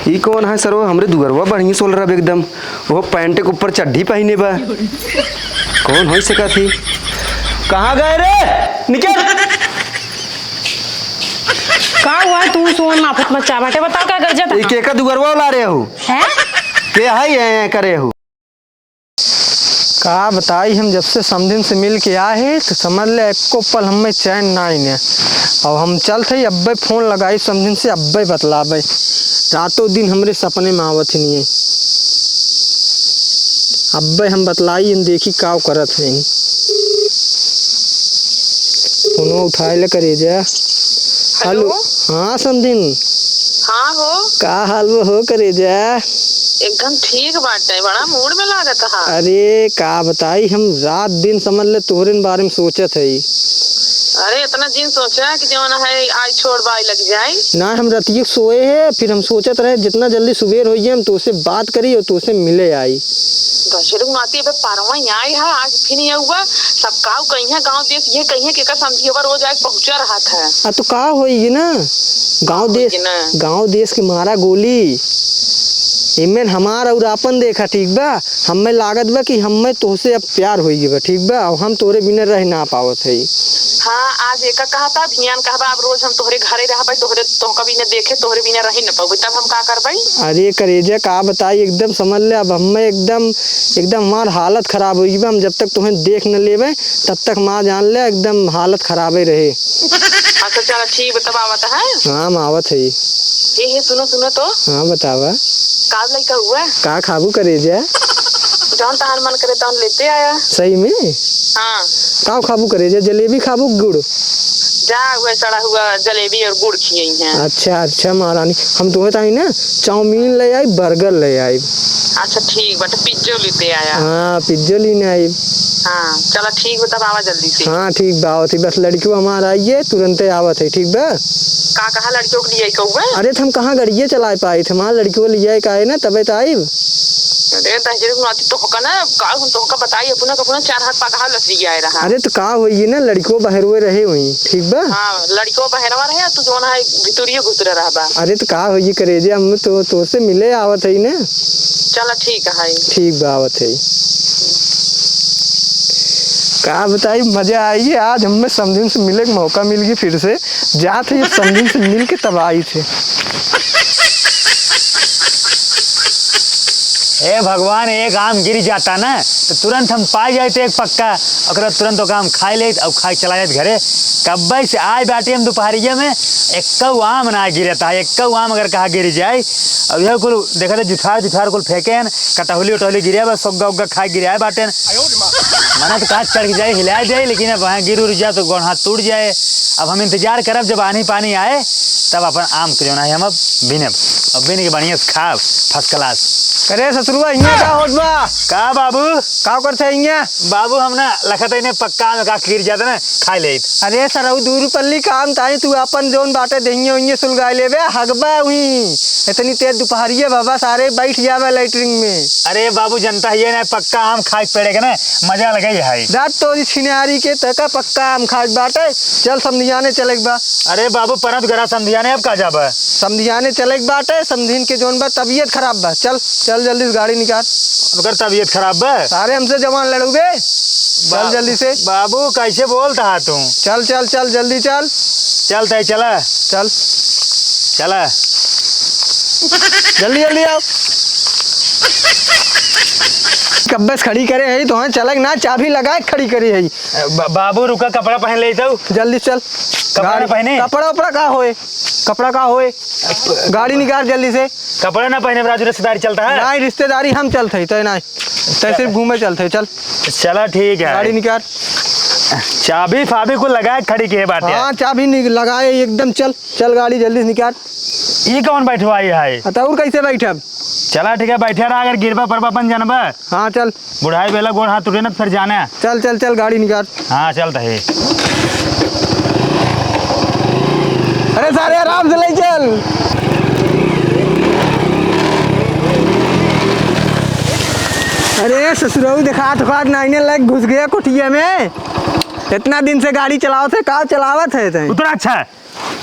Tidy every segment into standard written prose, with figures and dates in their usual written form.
ई कौन है सर? वो हमरे दुगरवा बढ़िया सोल रहा एकदम। वो पैंट के ऊपर चड्ढी पहने बा। कौन हो सका थी? कहाँ गए रे? निकल। का हुआ तू सोन माफत बच्चा बाटे बताओ क्या कर जाता? एक एक दुगरवा ला रहे हो हैं? के है करे हो? का बताई, हम जब से समझिन से मिल के आए हैं तो समझ ले एको पल हमें चैन ना इन्हें। और हम चलते अब्बे फोन लगाई समझिन से अब्बे बतलाबे। रातों दिन हमरे सपने में आवत ही नहीं है। अब्बे हम बतलाई इन देखी का करत है। फोनो उठाए ले करे जा। हेलो। हाँ समझिन। हाँ हो। का हाल हो करे जा? एकदम ठीक बाटे, बड़ा मूड में लागत हा। अरे का बताई, हम रात दिन समझ ले तोहरे बारे में सोचत है। अरे इतना दिन सोचा कि जवन है आज छोड़ बाई लग जाए ना। हम रतिये सोए हैं, फिर हम सोचत रहे जितना जल्दी सुबेर होई हम तुझसे बात करी और तुझसे मिले आई। दशरथ माती पे पारवा आई है आज फिर नहीं हुआ। सब काव कहीं है गांव देश ये कहीं है कि का समझिए रोज आज पहुंचा रहा था। तो का होई ना, गांव देश के मारा गोली इमें हमारा और अपन देखा ठीक बा। हमें लागत बा कि हमें तोहसे अब प्यार होई बा ठीक बा। और हम तोरे बिना रह ना पावत है। हाँ आज एक कहा था भियान कहबा अब रोज हम तोहरे घरे रहबे, तोहरे तोहका बिना देखे तोहरे बिना रह न पाबे, तब हम का करबे? अरे करेजा का बताई, एकदम समझ ले अब हमें एकदम हमार हालत खराब होगी बा। हम जब तक तुम्हें देख न लेवे तब तक माँ जान ले एकदम हालत खराब ही रहे। अच्छा चलो ठीक बतावत है। हाँ मावत है। ये सुनो सुनो तो। हाँ बतावा। का लइका हुआ का खाबू करेजा? जौन तहार मन करे तौन लेते आया। सही में? हाँ। का खाबू करेजा? जलेबी खाबू गुड़? जा हुआ सड़ा हुआ जलेबी और गुड़ खिए हैं। अच्छा महारानी, हम तुम्हें ताई ना चाउमीन ले आई, बर्गर ले आई। अच्छा ठीक बट पिज्जा लेते आया। हाँ पिज्जा लेने आई। हाँ चलो ठीक बता आवा जल्दी से। हाँ ठीक बात है, बस लड़कियों हमारा आइए तुरंत आवत है ठीक बा। का कहा लड़कियों के लिए कहूँ? अरे हम कहाँ गाड़िए चला पाए थे, हमारा लड़कियों लिए का है ना तबे तो आई। अरे तो होका ना का हम तो होका बताइए अपना चार हाथ पकड़ा लसरी आए रहा। अरे तो का होई ना, लड़कियों बहरुए रहे हुई ठीक बा। हाँ लड़कियों बहरवा रहे तू जो ना भितुरिये घुसरे रहबा। अरे तो का होई करेजे, हम तो से मिले आवत है ना। चलो ठीक है। ठीक बा आवत है। का बताई मजा आई आज हमें समझिन से मिले का मौका मिल गया फिर से। जाते ये समझिन से मिल के तब आई थे। ए भगवान, एक आम गिर जाता ना तो तुरंत हम पाई जाए एक पक्का और तुरंत वो आम खाई ले और खाई चला जाते घरे। कब्बे से आए बैठे हम दोपहरिया में एक आम ना गिरता है। एक आम अगर कहा गिर जाए अब यह कुल देखा था जुठार कुल फेंके हैं, कटहली उटहली गिरे बस सोग्गा उग्गा खाए गिराए बाटे। मना तो काट चढ़ जाए हिला जाए, लेकिन अब वहाँ गिर उड़ जाए तो गोड़ हाथ टूट जाए। अब हम इंतजार करब जब आनी पानी आए तब अपन आम के जो है हम अब बिनब अब बिन के बढ़िया से खाब फर्स्ट क्लास। अरे ससुरुआ इन्हें का होत बा? का बाबू का करते इन्हें? बाबू हम ना लखत ने पक्का में का गिर जाता ना खाई ले। अरे सरऊ दूर पल्ली काम ताई तू अपन जोन बाटे दहिए उइए सुलगाए लेबे हगबा हुई। इतनी तेज दोपहरिए बाबा सारे बैठ जावे लैटरिंग में। अरे बाबू जनता ये ना पक्का आम खाए पड़ेगा ना, मजा लगे है। रात तो छिनारी के तक पक्का आम खाए बाटे। चल समझियाने चले बा। अरे बाबू परत गरा समझियाने अब का जाबा? समझियाने चले बाटे, समझिन के जोन बा तबीयत खराब बा। चल चल जल्दी से गाड़ी निकाल। उनकर तबीयत खराब बा? सारे हमसे जवान लड़ोगे। चल जल्दी से। बाबू कैसे बोलता है तू? चल चल चल जल्दी चल। चलता चला चल चला जल्दी जल्दी आओ। कब्बस खड़ी करे है तो हाँ चलक ना, चाबी लगाए खड़ी करी है। बाबू रुका, कपड़ा पहन ले तो जल्दी चल। कपड़ा पहने? कपड़ा उपड़ा का होए, कपड़ा का होए, गाड़ी निकाल जल्दी से। कपड़ा ना पहने राजू रिश्तेदारी चलता है? नहीं रिश्तेदारी हम चलते तय नहीं, तय सिर्फ घूमे चलते। चल चला ठीक है, गाड़ी निकाल। चाबी फाबी को लगाए खड़ी के बात है। हाँ चाबी लगाए एकदम। चल चल गाड़ी जल्दी से निकाल। ये कौन बैठवाई है? और कैसे बैठब? चला ठीक है बैठा रहा, अगर गिरबा परबा अपन जानबा। हाँ चल। बुढ़ाई बेला गोड़ हाथ टूटे ना फिर जाना। चल चल चल गाड़ी निकाल। हाँ चलता है। अरे सारे आराम से ले चल। अरे ससुराल दिखा तो नाइने लग घुस गया कुटिया में। इतना दिन से गाड़ी चलाओ थे, का चलावत है? उतना अच्छा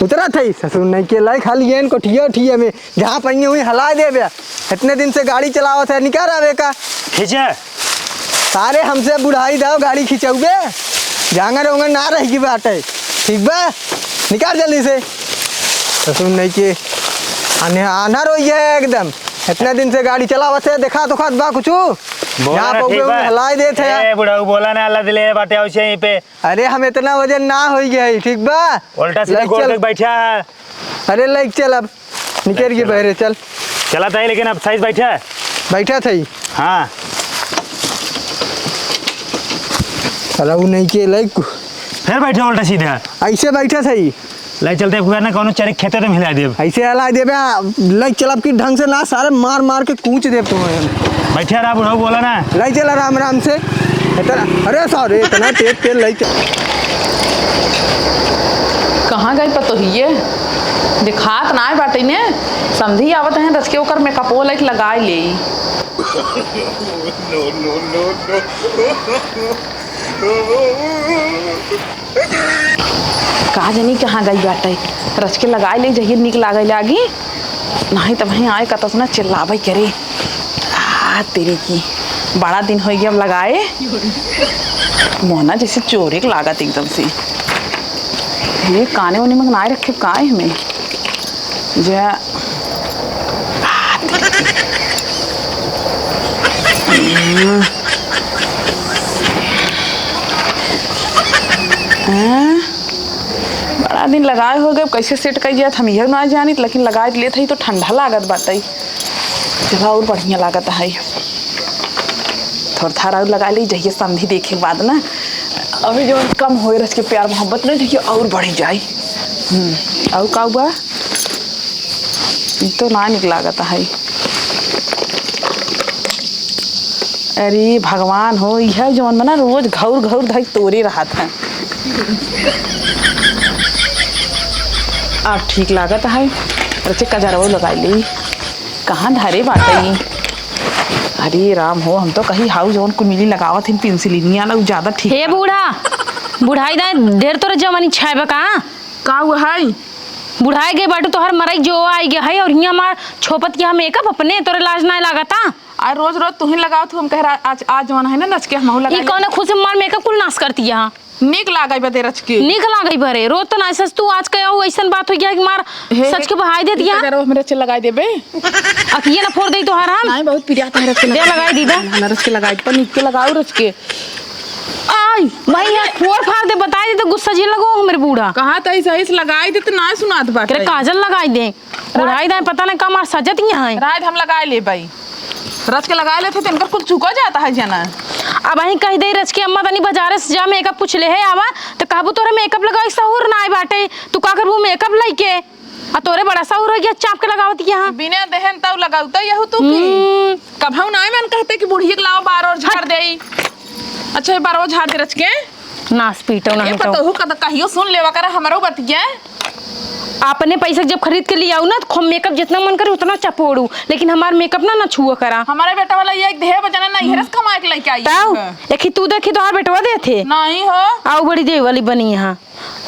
उतरा थी ससुर नहीं के लाई खाली एन कोठिया उठिया में जहाँ पहिए हुई हला दे बे। इतने दिन से गाड़ी चलावत है निकाल आवे का खींचे सारे हमसे बुढ़ाई दाओ गाड़ी खिंचौगे जांगर उंगर ना रहेगी बाटे ठीक बा निकाल जल्दी से ससुर नहीं के आना रोई है एकदम इतने दिन से गाड़ी चलावत है देखा तो खात बा कुछ बोला ना ठीक बा हलाई देते ए बुढ़ऊ बोला ना अल्लाह दिले बाटे औसे यहीं पे अरे हम इतना वजन ना हो गया ठीक बा उल्टा सीधा लाइक गोल चल। तक बैठा है अरे लाइक चल अब निकल गए बहरे चल चला था लेकिन अब साइज बैठा है बैठा था ही हाँ रहू नहीं के लाइक फिर बैठा उल्टा सीधा ऐसे बैठा था ही ले चलते हुए ना कोनो चरक खेते तो मिला दे ऐसे हला दे लाइक चल अब की ढंग से ना सारे मार मार के कूच दे तुम्हें बैठा रहा बुढ़ऊ बोला ना लाइक चल आराम आराम से इतना अरे सॉरी इतना तेज तेज लाइक कहाँ गई पतोहिए दिखात ना बाटे ने समझी आवत हैं रच के ओकर में कपो लाइक लगाए ले कहा जानी कहाँ गई बाटे रच के लगाए ले जहिए निक लागे लागी नहीं तब वहीं आए कत ना चिल्लावे करे तेरी की बड़ा दिन हो गया अब लगाए मोहना जैसे चोरी की लागत एकदम से ये काने वाने में नाए रखे काए हमें जो बड़ा दिन लगाए हो गए कैसे सेट कर दिया हम यह ना जानी लेकिन लगाए ले थे तो ठंडा लागत बाटे जगह और बढ़िया लागत है थोड़ा थारा और लगा ली जाइए समझी देखे के बाद ना अभी जो कम हो रहा के प्यार मोहब्बत नहीं देखिए और बढ़ी जाए और का हुआ तो ना निकला है अरे भगवान हो यह जौन बना रोज घौर घौर धई तोड़े रहा था अब ठीक लागत है रचे कजरवा लगा ली कहाँ धारे बाटे अरे राम हो हम तो कहीं हाउ जौन कुल मिली लगावत हिन पेंसिलिनिया ना ज्यादा ठीक हे बूढ़ा बुढ़ाई दा ढेर तोरे जवानी छाए का हुआ है बुढ़ाई गए बाटू तोहर मरई जो आई गया है और हियां मार छोपत किया मेकअप अपने तोरे लाज ना लागता आ रोज रोज तू ही लगाओ तू हम कह रहा आज जवान है ना नच के हम लगा ई कौन खुद से मार मेकअप कुल नाश करती है निक लागे बते रच के निक लागई भरे रोज तो ना सच तू आज कहो ऐसन बात हो गया कि मार सच के बहाई दे दिया कजरवा मेरे से लगाई देबे अकिए ना फोड़ दई तोहर हम नहीं बहुत प्रिया था रच के दे लगाई दीदा ना रच के लगाई पर निक के लगाओ रच के आई भाई यार फोड़ फाड़ दे बताई दे तो गुस्सा जी लगो हमरे बूढ़ा कहा तो सही से लगाई दे तो ना सुनात बात तेरे काजल लगाई दे बुढ़ाई दा पता नहीं कमार सजत यहाँ है रात हम लगाए ले भाई रच के लगा लेते थे इनका कुछ चुका जाता है जना अब अहीं कही दे रच के अम्मा तनी बाजारे से जा मेकअप पूछ ले है आवा तो कहबू तोरे मेकअप लगाई सहूर ना आई बाटे तू का करबू मेकअप लाई के आ तोरे बड़ा सहूर हो गया चाप के लगावत यहाँ बिना देहन तब लगाउता यहू तू की कब हम ना मन कहते कि बुढ़िया के लाओ बार और झाड़ देई अच्छा ये बार और झाड़ दे रच के नास पीटो ये नहीं पता तो हो कद कहियो सुन लेवा कर हमरो बतिया अपने पैसे जब खरीद के लिए आऊ ना तो मेकअप जितना मन करे उतना चपोड़ू लेकिन हमार मेकअप ना छुआ करा हमारे बेटा वाला ये देह बजाना नहीं हेरस कमाए के लेके आई ताऊ देखी तू देखी तो बेटवा दे थे नहीं हो आओ बड़ी देव वाली बनी यहाँ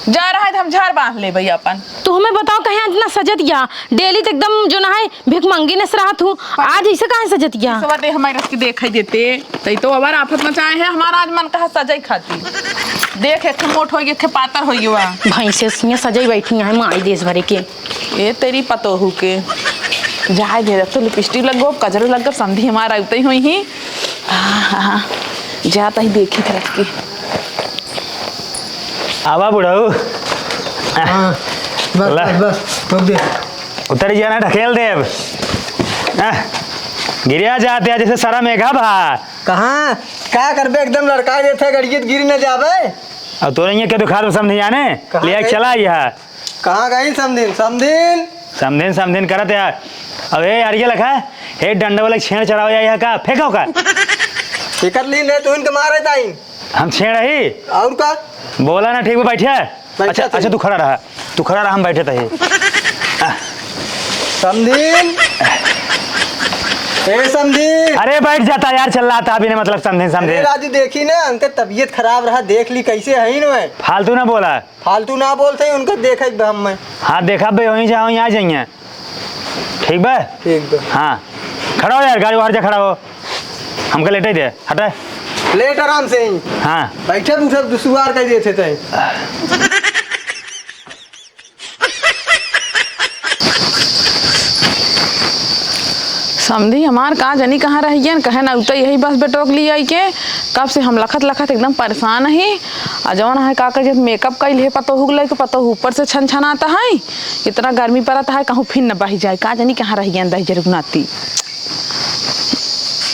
जा रहा है तो हम झाड़ बांध ले भैया अपन तो हमें बताओ कहीं इतना सजत गया डेली तो एकदम जो ना है भिख मंगी ने रात हूँ आज ऐसे कहाँ सजत गया सब दे हमारे रस के देखाई देते तई तो अबर आफत मचाए है हमारा आज मन कहा सजाई खाती देख एक मोट हो गए पातर हो गया भैंसे सजाई बैठी है माई देश भरे के ये तेरी पतोहू के जाए दे तो लिपस्टिक लगो कजर लग समझी हमारा उतई हुई ही जाता ही देखी थे रच के आवा बुढ़ऊ हाँ बस रोक दे उतर जाना ढकेल दे अब गिरिया जाते हैं जैसे सारा मेघा भा कहाँ क्या करबे एकदम लड़का देते गड़ियत गिर न जावे अब तो नहीं क्या दुखा तो समझ जाने कहाँ लिया गए? चला यह कहाँ गई समदिन समदिन करत यार अब ये यार ये लखा है हे डंडे वाला छेड़ चढ़ाओ या का फेंको का टिकट ली ले तू इनके मारे ताई हम छेड़ ही और का बोला ना ठीक है बैठे बैठा अच्छा थे। अच्छा तू खड़ा रहा हम बैठे थे समदिन ए समझी। अरे बैठ जाता यार, चल रहा था अभी ने मतलब समझे समझे। राजू देखी ना उनका तबीयत खराब रहा, देख ली कैसे है ना। फालतू ना बोला, फालतू ना बोलते उनका देख हम मैं। हाँ देखा भाई, वहीं जाओ यहाँ जाइए। ठीक बा, ठीक बा। हाँ खड़ा हो यार, गाड़ी बाहर जा खड़ा हो, हमको लेटे दे, हटे लेट आराम से ही। हाँ बैठे उठे दुसुआर कर देते थे। समझी हमार कहाँ जानी कहाँ रहिए, कहे ना उतर यही बस बेटोक लिया के। कब से हम लखत लखत एकदम परेशान है। आ जौन है का जब मेकअप कैल है पतो हुगल के पतो ऊपर से छन छन आता है, इतना गर्मी पड़ता है, कहूँ फिर न बही जाए। कहाँ जानी कहाँ रहिए दही जरुनाती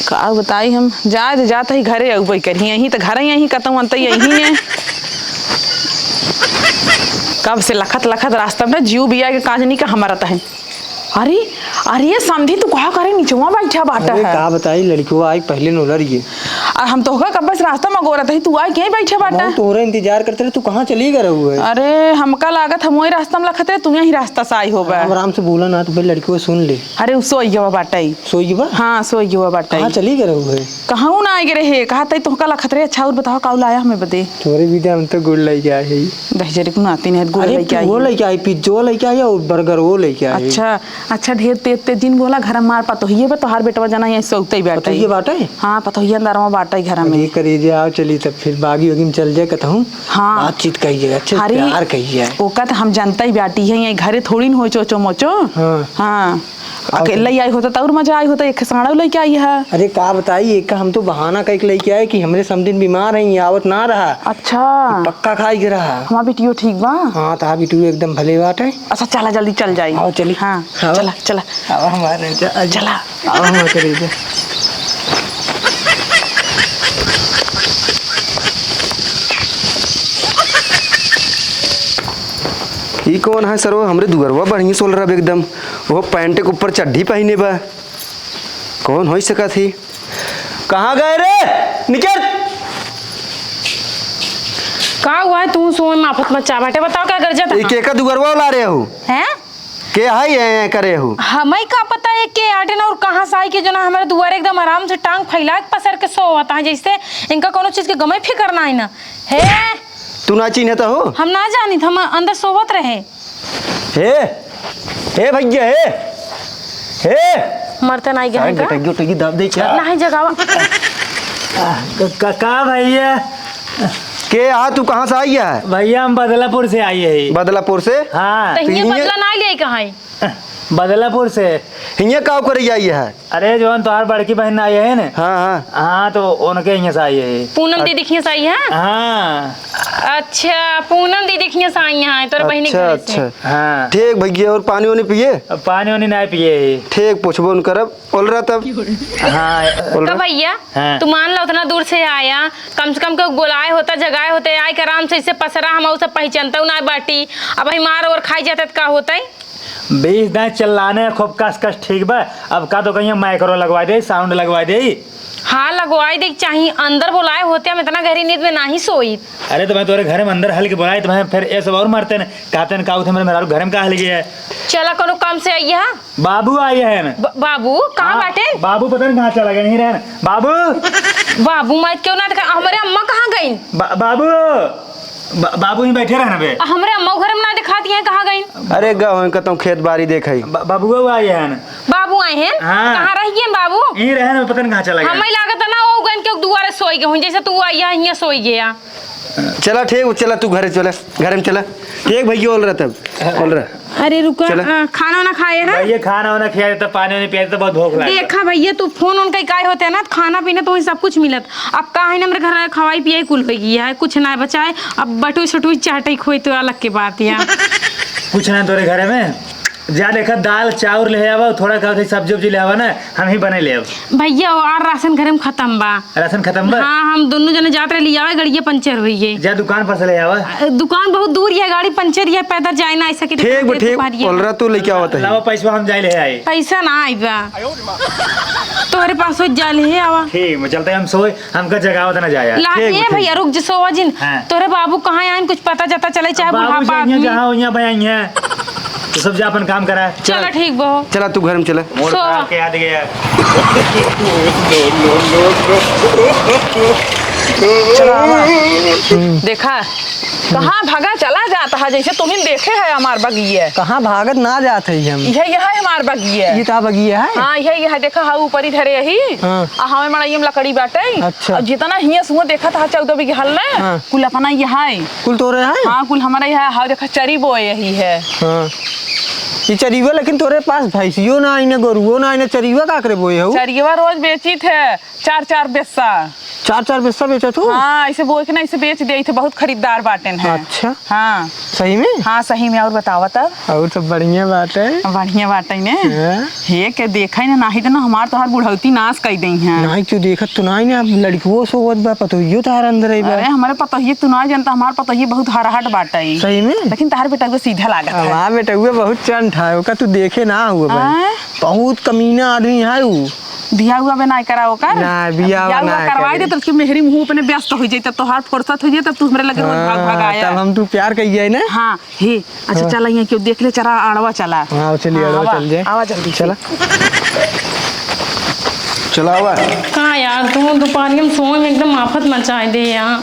का बताई हम। जाए जाते ही घरे अबे करी, यहीं तो घर यहीं कतऊ अंत यहीं है। कब से लखत लखत रास्ता में जीव बिया के कहाँ जानी का हमारा है। अरे अरे समझी तू कहा करे नीचवा बैठा बाटा है। का बताई लड़कियों आई पहले नोलर ये। और हम तो कब बस रास्ता में गोरा था, तू आई कहीं बैठा बाटा। तोरे इंतजार करते रहे, तू कहाँ चली गए हुए। अरे हमका लागत हम वही रास्ता में लखते, तू यही रास्ता से आई हो बा। आराम से बोला ना तो भाई लड़कियों सुन ले। अरे सोई गवा बाटा ही। सोई बा। हाँ सोई गवा बाटा। कहाँ चली गए हुए। कहाँ ना आए गए है, कहा तई तुमका लखत रे। अच्छा और बताओ काउल आया हमें बदे। तोरे भी हम तो गुड़ लेके आए है। दहजरे को नाती नहीं गुड़ लेके आई। वो लेके आई, पिज्जा लेके आई और बर्गर वो लेके आई। अच्छा अच्छा ढेर ते दिन बोला घर मार पातो ही बा तोहार बेटवा जना यहीं सोते बैठा ये बाटा है। हाँ पतो ही अंदर में बाटा घर में। ये करिए आओ चली तब फिर बागी वगी में चल जाए कहूँ। हाँ बातचीत कहिए, अच्छे प्यार कहिए। ओका तो हम जनता ही बैठी है यहीं घरे थोड़ी न हो चोचो मोचो। हाँ हाँ अकेले आई होता तो और मजा आई होता, एक साड़ा लेके आई है। अरे का बताई, एक का हम तो बहाना कह के लेके आए कि हमरे समदिन बीमार है, आवत ना रहा। अच्छा पक्का खाई के रहा। हमारा बेटियो ठीक बा। हाँ तो बिटू एकदम भले बात है। अच्छा चला जल्दी चल जाए। आओ चली। हाँ आओ। चला चला आओ हमारे चला आओ हमारे करीब। ये कौन है सर? वो हमरे दुगरवा बढ़िया सोल रहा एकदम। वो पैंट के ऊपर चड्ढी पहने बा। कौन हो सका थी? कहाँ गए रे? निकल। का हुआ है तू सो माफत मचा बाटे, बताओ क्या गर्जा था? एक दुगरवा ला रहे हो? हैं के हाय है करे हो? हमें का पता है के आटे ना और कहाँ से आई के जो ना हमारे दुआरे एकदम आराम से टांग फैला के पसर के सो होता है, जैसे इनका कोनो चीज के गमे फिकर ना है ना। हे तू ना चिन्हता हो? हम ना जानी, हम अंदर सोवत रहे। हे भैया हे मरते नहीं गए का गटगी दब दे क्या? नहीं जगावा। का भैया? के आ तू कहाँ से आई है? भैया हम बदलापुर से आई है। बदलापुर से? हाँ तो ये बदला ना ले कहाँ है? बदलापुर से। हियाँ का करे आई है? अरे जो तुम्हार बड़की बहन आई है ना। हाँ हाँ हाँ तो उनके यहाँ से आई है। पूनम दीदी खिया से आई है? हाँ अच्छा पूनम दीदी खिया से आई है तोर बहनी अच्छा घर से। अच्छा हाँ ठीक भैया। और पानी वानी पिए? अब पानी वानी नहीं पिए। ठीक पूछबो उन करब बोल रहा तब। हाँ बोल तो रहा भैया हाँ। तू मान लो उतना दूर से आया, कम से कम कोई बुलाए होता जगाए होते, आए के आराम से इससे पसरा हम सब पहचानता हूँ ना बाटी। अब ही मार और खाई जाते का होता है? 20 दिन चिल्लाने खूब कस ठीक बा। अब का तो कहीं माइक्रो लगवा दे, साउंड लगवा दे। हाँ लगवाई देख चाहिए, अंदर बुलाए होते हम इतना गहरी नींद में ना ही सोई। अरे तो मैं तुम्हारे घर में अंदर हल के बुलाए, तुम्हें फिर ये सब और मारते न कहते न का मेरे घर में का हल गया है। चला कोनो काम से आई है? बाबू आए हैं। बाबू कहाँ बाटे? बाबू पता नहीं कहाँ चला गया, नहीं रहे बाबू। बाबू मत क्यों ना दिखा, हमारे अम्मा कहाँ गई? बाबू बाबू ही बैठे रहना बे। हमारे अम्मा घर में ना दिखाती है, कहाँ गई? अरे गाँव कहता खेत बाड़ी देखे। बाबू आए हैं। बाबू आए हैं? हाँ। कहाँ रही है बाबू? यही रहे ना, पता नहीं कहाँ चला गया। हमें लागत है ना वो गन के दुआरे सोई गए, जैसे तू आई है यहाँ सोई गया। चला ठीक, चला तू घर चला, घर में चला। ठीक भैया बोल रहा तब बोल रहा। अरे रुका, चला। खाना ना खाए है? भैया खाना वाना खिया तो पानी वानी पिया तो बहुत भूख लगी। देखा भैया तू फोन उनका काय होते है ना, खाना पीना तो वही सब कुछ मिलत। अब का है ना मेरे घर खवाई पियाई कुल हो गई है, कुछ ना बचाए। अब बटू छटू चाटे खोई तो अलग के बात यार। कुछ ना तोरे घर में जा देखा दाल चाउर ले आवा, थोड़ा का सब्जी उब्जी ले आवा ना, हम ही बने ले आव। भैया और राशन घर में खत्म बा। राशन खत्म बा? हाँ हम दोनों जने जाते ले आवे, गाड़ी पंचर हुई है। जा दुकान पर से ले आवा। दुकान बहुत दूर है, गाड़ी पंचर है, पैदल जाए ना ऐसा। ठीक ठीक बोल रहा तू लेके आवत है। लाओ पैसा हम जाए ले आए। पैसा ना आई बा तोहरे पास हो जा ले आवा। ठीक मैं चलते हम सोए, हमका जगावत ना जाया। ला ठीक, ये ठीक। भैया रुक जो सोवा जिन। हाँ। तोरे बाबू कहाँ आए कुछ पता जाता चले, चाहे बुढ़ापा आदमी। जहाँ भैया तू सब जा अपन काम करा। चलो ठीक बहो। चला तू घर में चला। मोड़ सो। खा के याद गया। देखा कहाँ भागा चला जाता है, जैसे तुम्हें देखे है हमार बगिए। कहाँ भागत ना जात है हम। यह है हमार बगिए। ये ता बगिया है। हाँ यह देखा है ऊपर ही धरे यही। हाँ। हमें मड़ाई में लकड़ी बाटे। अच्छा। और जितना हिया सुहा देखा था 14 बीघा हल ने। हाँ। कुल अपना यह है। कुल तोरे है। हाँ कुल हमारा यह है। देखा चरी बोए यही है। हाँ ये चरीवा, लेकिन तोरे पास भैंसियो ना आई ने गोरुओ ना आई ने, चरीवा का करे बोए हो। चरियवा रोज बेची थे 4-4 बेस्सा। 4-4 बिस्सा बेचा तू। हाँ ऐसे बोए के ना ऐसे बेच दे थे, बहुत खरीदार बाटेन है। अच्छा। हाँ सही में। हाँ सही में। और बतावा तब। और तो बढ़िया बात है। बढ़िया बाटे ने। हाँ। हे के देखा ही ना, नाही तो ना हमार तोहार बुढ़ौती नाश कर दी है। नहीं तू देखत तो नहीं ना, अब लड़कियों सोवत बा पतोहियो तार अंदर आई बा। अरे हमारे पतोहिए तू ना जानता, हमार पतोहिए बहुत हराहट बाटे। सही में। लेकिन तार बेटा को सीधा लागत है। हमार बेटा हुए बहुत चंट है, ओका तू देखे ना हुआ भाई। आय? बहुत कमीना आदमी है वो। बिया हुआ बे नहीं करा ओकर। ना, बिया हुआ ना करवाई दे करे। तो उसकी मेहरी मुंह अपने व्यस्त हो जाए, तब तोहार फुर्सत हो जाए, तब तू हमरे लगे भाग भाग आया। तब हम तू प्यार कहिए ना। हाँ हे अच्छा चला यहाँ क्यों देख ले, चला आड़वा चला। हाँ चलिए हाँ, आवा आवा, चल जाए। आवा जल्दी से। चला चला हुआ कहाँ यार तुम दोपहर में सोए में एकदम आफत मचाए दे यहाँ।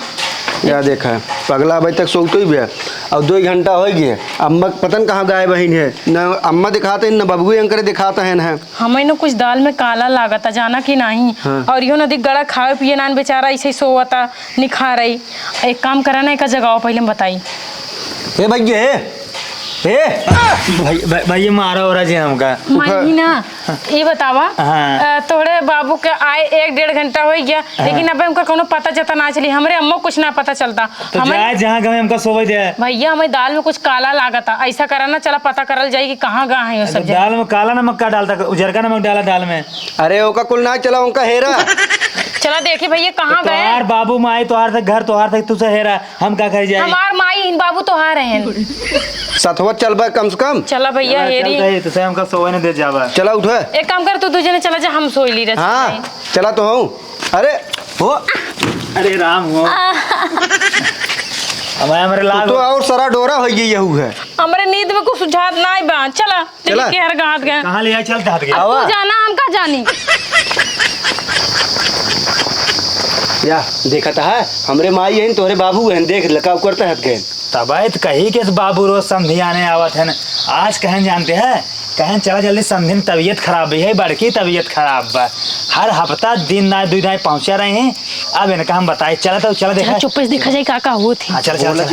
या देखा है पगला अभी तक सोचते ही भैया। अब 2 घंटा हो गए, अम्मा पतन कहाँ गाय बहन है, न अम्मा दिखाते हैं न बबुए अंकरे दिखाता है न। हमें ना कुछ दाल में काला लागता जाना कि नहीं। हाँ। और यो नदी गड़ा खाए पिए नान बेचारा ऐसे ही सोवता निखा रही। एक काम करा ना, एक जगह पहले हम बताई। हे भैया हे भाई मारा हो रहा जी हमका। मानी ना ये बतावा। हाँ। तोड़े बाबू के आए 1-1.5 घंटा हो गया। लेकिन अब हमका कोनो पता चलता ना चली, हमरे अम्मा कुछ ना पता चलता। तो जाए जहाँ गए हमका सोवे दे। भैया हमें दाल में कुछ काला लागता, ऐसा करा ना चला पता करल जाए कि कहाँ गए हैं वो सब। दाल में काला नमक का डालता, उजर का नमक डाला दाल में। अरे ओका कुल ना चला उनका हेरा। चला देखी भैया कहाँ गए। तोहार बाबू माई तोहार तक घर तोहार तक तुझसे हेरा, हम का कर जाए। हमार माई इन बाबू तो आ रहे हैं। सतवत चल बा कम से कम। चला भैया हेरी। तो से हमका सोवे नहीं दे जावा। चला उठे। एक काम कर, तू दूजे ने चला जा, हम सोई ली रही। हाँ चला तो हूँ। अरे हो अरे राम हो हमारे लाग तो और सारा डोरा हो गई यहू है। हमरे नींद में कुछ सुझात नहीं बा। चला चला। के हर गात गए। कहाँ ले आए, चल हाथ गया। आवा। तू जाना हम का जानी। या देखा था हमरे माई है तोरे बाबू है, देख लकाव करता है गए। तबायत कही के बाबू रोज समझी आने आवत है न। आज कहन जानते हैं, कहन चला जल्दी समझे तबीयत खराब भी है, बड़की तबीयत खराब बा। हर हफ्ता दिन ना 2 दिन पहुंचा रहे हैं। अब इनका हम बताए चला तो चला देखा। चुप से देखा जाए का हो थी। हाँ चल चल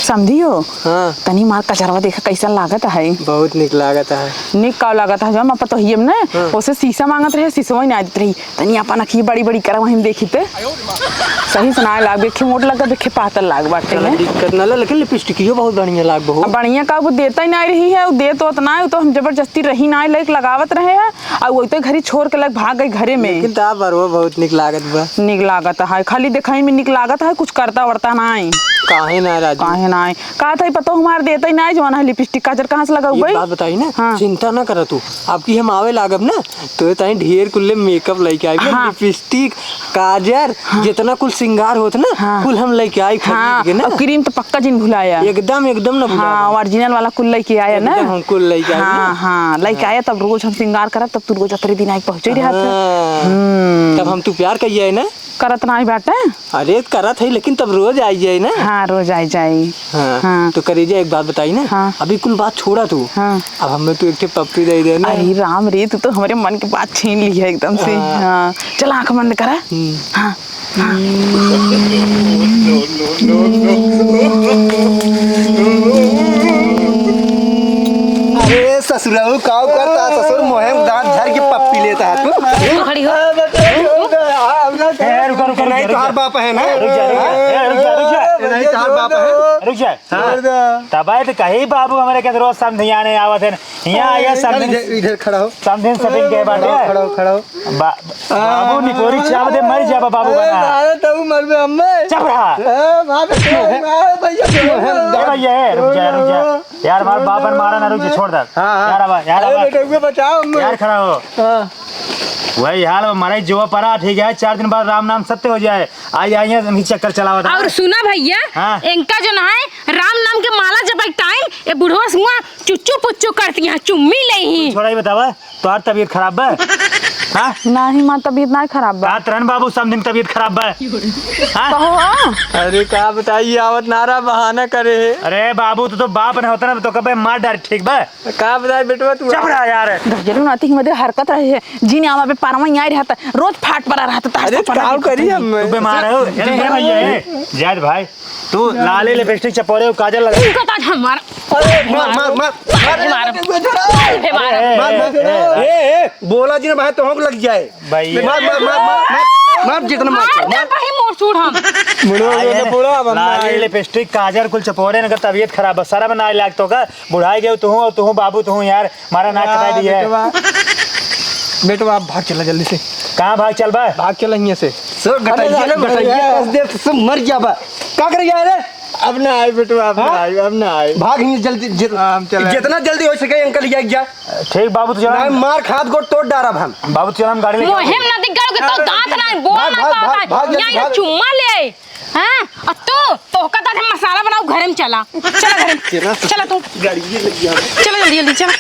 समझियो। हाँ तनी मार कचरवा देखा कैसा लागत है। बहुत निक लागत है। निक का लागत है, जब तो हियम ने उसे शीशा मांगत रहे, शीशा ही ना देत रही। तनी अपन अखी बड़ी बड़ी करा वहीं देखी ते सही सुनाए लाग, देखे मोट लगा, देखे पातल लाग बाटे चला में। दिक्कत ना, लेकिन लिपस्टिकियो बहुत बढ़िया लाग बहु। अब बढ़िया का वो देता ही नहीं रही है, वो दे तो ना, तो हम जबरदस्ती रही ना लाइक लगावत रहे हैं। और वो तो घरी छोड़ के लग भाग गई घरे में। लेकिन ता बरवा बहुत निक लागत बा। निक लागत है, खाली दिखाई में निक लागत है, कुछ करता वरता नहीं। काहे ना राजू। काहे ना का था पता हमार देता ही नहीं, जवाना है लिपस्टिक काजर कहाँ से लगा ये भाई। बात बताई ना। हाँ। चिंता ना कर तू, आपकी हम आवे लागब ना तो ताई ढेर कुल्ले मेकअप लेके आई। हाँ। लिपस्टिक काजर जितना कुल श्रृंगार होत ना हाँ। कुल हम लेके आई हाँ, खरीद के ना। और क्रीम तो पक्का जिन भुलाया। एकदम ना भुला। हाँ ओरिजिनल वाला कुल लेके आया ना। एकदम हम कुल लेके आए हाँ ना। हाँ लेके आया, तब रोज हम श्रृंगार करब, तब तू रोज अतरे दिन आई पहुंचे रहा था। हाँ। तब हम तू प्यार कहिए ना। करत नहीं बाटे। अरे करत है, लेकिन तब रोज आई जाए ना। हाँ रोज आई जाई। हाँ। हाँ। तो करीजा एक बात बताई ना। हाँ। अभी कुल बात छोड़ा तू। हाँ। अब हमें तू एक पप्पी दे दे ना। अरे राम रे, तू तो हमारे मन की बात छीन ली है एकदम से। हाँ। हाँ चल आंख बंद करा। हाँ अरे ससुराऊ काव करता ससुर मोहे दांत झर के पप्पी लेता है तू। तू खड़ी हो। रुका रुका नहीं तोहार बाप है ना। रुक जा नहीं तोहार बाप है। रुक जा। तबायत कही बाबू हमारे के रोज समझी आने आवत है। यहाँ आया समझे इधर खड़ा हो। समझे सेटिंग के बाटे। खड़ा हो। बाबू निकोरी चाव दे मर जा बाबू बना। अरे तू मर बे अम्मे। चुप रहा। भैया रुक जा यार, हमारे बाप ने मारा ना, रुक जा छोड़ दे। यार अब बेटे को बचाओ अम्मे। यार खड़ा हो। वही हाल हमारा जो परा ठीक है 4 दिन बाद राम नाम सत्य हो जाए आई आई है चक्कर चलावा था। और सुना भैया हाँ। इनका जो ना है राम नाम के माला जब एक टाइम ये बुढ़वा सुआ चुच्चू पुच्चू करती हैं चुम्मी नहीं छोड़ा ही बतावा तोहार तबीयत खराब है हाँ नहीं माँ तबीयत ना खराब बा। बात रहन बाबू सब दिन तबीयत खराब है हाँ? कहो अरे का बताइए आवत नारा बहाना करे है। अरे बाबू तू तो बाप ने होता ना तो कब मार डाल ठीक बा का बताए बेटवा तू चुप रहा यार। जरूर नाती हिम्मत हरकत रही है जी ने आवा पे पारवा यहाँ रहता रोज फाट पड़ा रहता अरे काम करी हम तू बीमार हो अरे हे भैया जायद भाई तू लाले लिपस्टिक चपोरे काजल लगा इनका ताज हमारा बोला जी ना भाई तो हम लग जाए भैया मार जितना मार भाई मोर छूट हम लाले लिपस्टिक काजल कुल चपोरे न तबीयत खराब है सारा बना लाग तो का बुढ़ाई गए तू और तू बाबू तू यार मारा नाक कटा दिया है बेटवा आप भाग चला जल्दी से कहां भाग चल बा भाग चला यहाँ से सर घटाइए ना घटाइए सब मर जा बा का कर गया रे अब ना आए बेटवा अब ना आए भाग ही जल्दी जितना जल्दी हो सके अंकल ये जा ठीक बाबू तू चला मार खाद को तोड़ डारा हम बाबू चला हम गाड़ी मोहिम ना दिगड़ के तो दांत ना बोल ना पाता यहाँ चुम्मा ले हां और तो कहता था मसाला बनाओ घर में चला चला घर में चला तू गाड़ी लग गया चला जल्दी जल्दी चला